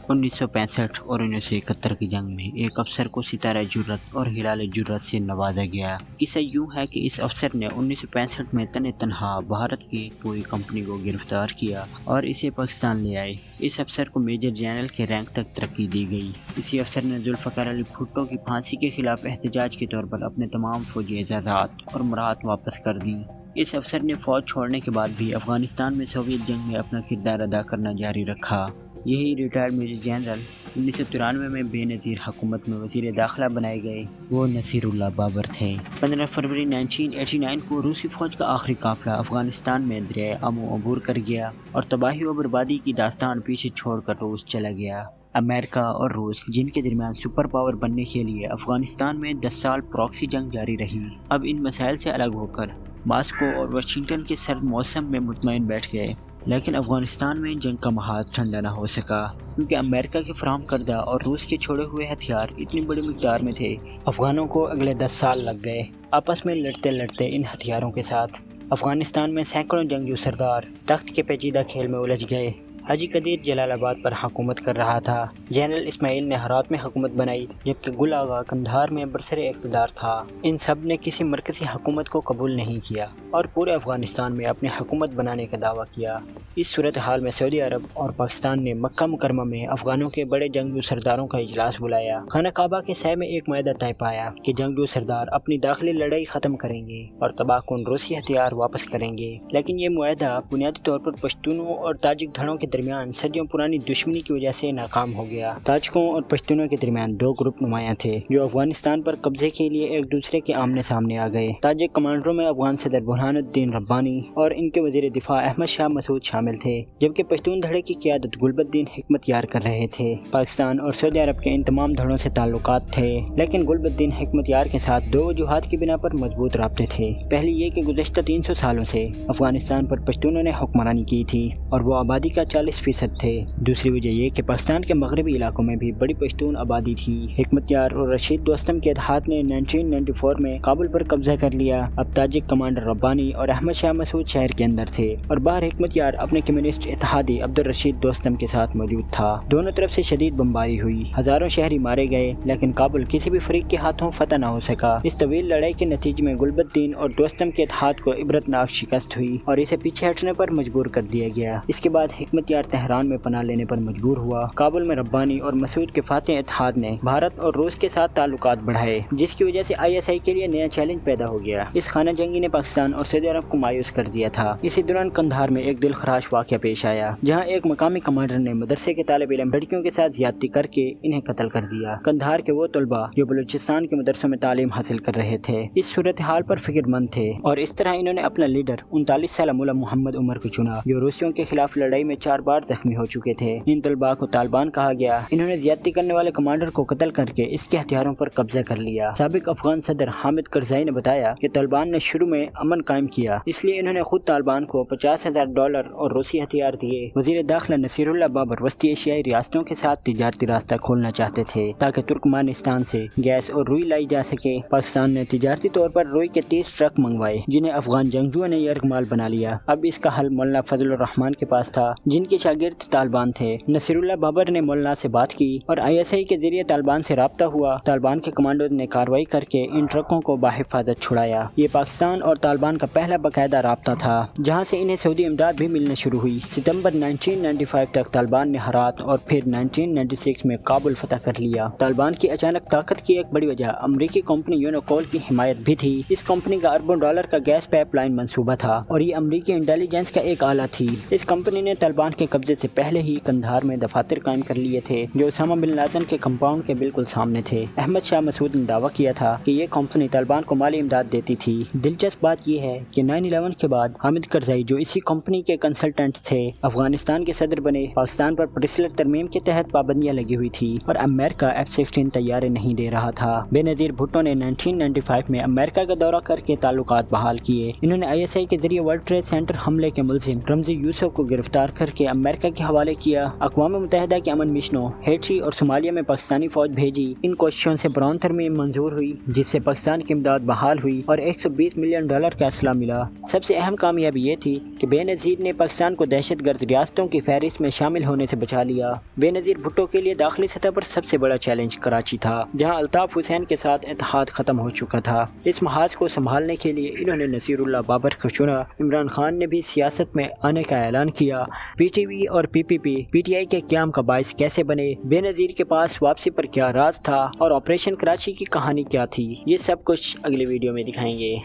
1965 اور 1971 کی جنگ میں ایک افسر کو ستارہ جرت اور ہلال جرت سے نوازا گیا۔ قصہ یوں ہے کہ اس افسر نے 1965 میں تنہا بھارت کی پوری کمپنی کو گرفتار کیا اور اسے پاکستان لے آئے۔ اس افسر کو میجر جنرل کے رینک تک ترقی دی گئی۔ اسی افسر نے ذوالفقار علی بھٹو کی پھانسی کے خلاف احتجاج کے طور پر اپنے تمام فوجی اعزازات اور مراحت واپس کر دیں۔ اس افسر نے فوج چھوڑنے کے بعد بھی افغانستان میں سوویت جنگ میں اپنا کردار ادا کرنا جاری رکھا۔ یہی ریٹائرڈ میجر جنرل 1993 میں بے نظیر حکومت میں وزیر داخلہ بنائے گئے، وہ نصیر اللہ بابر تھے۔ 15 فروری 1989 کو روسی فوج کا آخری قافلہ افغانستان میں دریائے آمو عبور کر گیا اور تباہی و بربادی کی داستان پیچھے چھوڑ کر روس چلا گیا۔ امریکہ اور روس، جن کے درمیان سپر پاور بننے کے لیے افغانستان میں 10 سال پراکسی جنگ جاری رہی، اب ان مسائل سے الگ ہو کر ماسکو اور واشنگٹن کے سرد موسم میں مطمئن بیٹھ گئے۔ لیکن افغانستان میں جنگ کا محاذ ٹھنڈا نہ ہو سکا، کیونکہ امریکہ کے فراہم کردہ اور روس کے چھوڑے ہوئے ہتھیار اتنی بڑی مقدار میں تھے۔ افغانوں کو اگلے 10 سال لگ گئے آپس میں لڑتے لڑتے ان ہتھیاروں کے ساتھ۔ افغانستان میں سینکڑوں جنگجو سردار تخت کے پیچیدہ کھیل میں الجھ گئے۔ حاجی قدیر جلال آباد پر حکومت کر رہا تھا، جنرل اسماعیل نے ہرات میں حکومت بنائی، جبکہ گل آغا قندھار میں برسر اقتدار تھا۔ ان سب نے کسی مرکزی حکومت کو قبول نہیں کیا اور پورے افغانستان میں اپنی حکومت بنانے کا دعویٰ کیا۔ اس صورتحال میں سعودی عرب اور پاکستان نے مکہ مکرمہ میں افغانوں کے بڑے جنگجو سرداروں کا اجلاس بلایا۔ خانہ کعبہ کے سائے میں ایک معاہدہ طے پایا کہ جنگجو سردار اپنی داخلی لڑائی ختم کریں گے اور تباہ کن روسی ہتھیار واپس کریں گے، لیکن یہ معاہدہ بنیادی طور پر پشتونوں اور تاجک دھڑوں کے درمیان صدیوں پرانی دشمنی کی وجہ سے ناکام ہو گیا۔ تاجکوں اور پشتونوں کے درمیان 2 گروپ نمایاں تھے جو افغانستان پر قبضے کے لیے ایک دوسرے کے آمنے سامنے آ گئے۔ تاجک کمانڈروں میں افغان صدر برہان الدین ربانی اور ان کے وزیر دفاع احمد شاہ مسعود شامل تھے، جبکہ پشتون دھڑے کی قیادت گلبدین حکمت یار کر رہے تھے۔ پاکستان اور سعودی عرب کے ان تمام دھڑوں سے تعلقات تھے، لیکن گلبدین حکمت یار کے ساتھ 2 وجوہات کی بنا پر مضبوط رابطے تھے۔ پہلی یہ کہ گزشتہ 300 سالوں سے افغانستان پر پشتونوں نے حکمرانی کی تھی اور وہ آبادی کا 40% تھے۔ دوسری وجہ یہ کہ پاکستان کے مغربی علاقوں میں بھی بڑی پشتون آبادی تھی۔ حکمت یار اور رشید دوستم کے اتحاد نے 1994 میں کابل پر قبضہ کر لیا۔ اب تاجک کمانڈر ربانی اور احمد شاہ مسعود شہر کے اندر تھے اور باہر حکمت یار اپنے کمیونسٹ اتحادی عبدالرشید دوستم کے ساتھ موجود تھا۔ دونوں طرف سے شدید بمباری ہوئی، ہزاروں شہری مارے گئے، لیکن کابل کسی بھی فریق کے ہاتھوں فتح نہ ہو سکا۔ اس طویل لڑائی کے نتیجے میں گلبدین اور دوستم کے اتحاد کو عبرتناک شکست ہوئی اور اسے پیچھے ہٹنے پر مجبور کر دیا گیا۔ اس کے بعد حکمت یار تہران میں پناہ لینے پر مجبور ہوا۔ کابل میں ربانی اور مسعود کے فاتح اتحاد نے بھارت اور روس کے ساتھ تعلقات بڑھائے، جس کی وجہ سے ISI کے لیے نیا چیلنج پیدا ہو گیا۔ اس خانہ جنگی نے پاکستان اور سعودی عرب کو مایوس کر دیا تھا۔ اسی دوران قندھار میں ایک دل خراش واقعہ پیش آیا، جہاں ایک مقامی کمانڈر نے مدرسے کے طالب علم لڑکیوں کے ساتھ زیادتی کر کے انہیں قتل کر دیا۔ قندھار کے وہ طلباء جو بلوچستان کے مدرسوں میں تعلیم حاصل کر رہے تھے اس صورتحال پر فکر مند تھے اور اس طرح انہوں نے اپنا لیڈر 39 سالہ مولا محمد عمر کو چنا، جو روسیوں کے خلاف لڑائی میں 4 بار زخمی ہو چکے تھے۔ ان طلباء کو طالبان کہا گیا۔ انہوں نے زیادتی کرنے والے کمانڈر کو قتل کر کے اس کے ہتھیاروں پر قبضہ کر لیا۔ سابق افغان صدر حامد کرزائی نے بتایا کہ طالبان نے شروع میں امن قائم کیا، اس لیے انہوں نے خود طالبان کو $50,000 اور روسی ہتھیار دیے۔ وزیر داخلہ نصیر اللہ بابر وسطی ایشیائی ریاستوں کے ساتھ تجارتی راستہ کھولنا چاہتے تھے تاکہ ترکمانستان سے گیس اور روئی لائی جا سکے۔ پاکستان نے تجارتی طور پر روئی کے 30 ٹرک منگوائے، جنہیں افغان جنگجوؤں نے یرغمال بنا لیا۔ اب اس کا حل مولانا فضل الرحمان کے پاس تھا، جن کے شاگرد طالبان تھے۔ نصیر اللہ بابر نے مولانا سے بات کی اور ISI کے ذریعے طالبان سے رابطہ ہوا۔ طالبان کے کمانڈو نے کارروائی کر کے ان ٹرکوں کو بحفاظت چھڑایا۔ یہ پاکستان اور طالبان کا پہلا باقاعدہ رابطہ تھا، جہاں سے انہیں سعودی امداد بھی ملنا شروع ہوئی۔ ستمبر 1995 تک طالبان نے ہرات اور پھر 1996 میں کابل فتح کر لیا۔ طالبان کی اچانک طاقت کی ایک بڑی وجہ امریکی کمپنی یونوکول کی حمایت بھی تھی۔ اس کمپنی کا اربوں ڈالر کا گیس پائپ لائن منصوبہ تھا اور یہ امریکی انٹیلیجنس کا ایک آلہ تھی۔ اس کمپنی نے طالبان کے قبضے سے پہلے ہی قندھار میں دفاتر قائم کر لیے تھے، جو اسامہ بن لادن کے کمپاؤنڈ کے بالکل سامنے تھے۔ احمد شاہ مسعود نے دعویٰ کیا تھا کہ یہ کمپنی طالبان کو مالی امداد دیتی تھی۔ دلچسپ بات یہ ہے کہ 9/11 کے بعد حامد کرزائی، جو اسی کمپنی کے کنسلٹنٹ تھے، افغانستان کے صدر بنے۔ پاکستان پر پرسلر ترمیم کے تحت پابندیاں لگی ہوئی تھی اور امریکہ F-16 طیارے نہیں دے رہا تھا۔ بے نظیر بھٹو نے 1995 میں امریکہ کا دورہ کر کے تعلقات بحال کیے۔ انہوں نے ISI کے ذریعے ورلڈ ٹریڈ سینٹر حملے کے ملزم رمزی یوسف کو گرفتار کر کے امریکہ کے حوالے کیا، اقوام متحدہ کے امن مشنوں ہیٹی اور صومالیہ میں پاکستانی فوج بھیجی۔ ان کوششوں سے براؤن ترمیم منظور ہوئی جس سے پاکستان کی امداد بحال ہوئی اور $120 ملین کا اسلحہ ملا۔ سب سے اہم کامیابی یہ تھی کہ بے نظیر نے پاکستان کو دہشت گرد ریاستوں کی فہرست میں شامل ہونے سے بچا لیا۔ بے نظیر بھٹو کے لیے داخلی سطح پر سب سے بڑا چیلنج کراچی تھا، جہاں الطاف حسین کے ساتھ اتحاد ختم ہو چکا تھا۔ اس محاذ کو سنبھالنے کے لیے انہوں نے نصیر اللہ بابر کو چنا۔ عمران خان نے بھی سیاست میں آنے کا اعلان کیا۔ پی ٹی وی اور پی ٹی آئی کے قیام کا باعث کیسے بنے، بے نظیر کے پاس واپسی پر کیا راز تھا اور آپریشن کراچی کی کہانی کیا تھی، یہ سب کچھ اگلی ویڈیو میں دکھائیں گے۔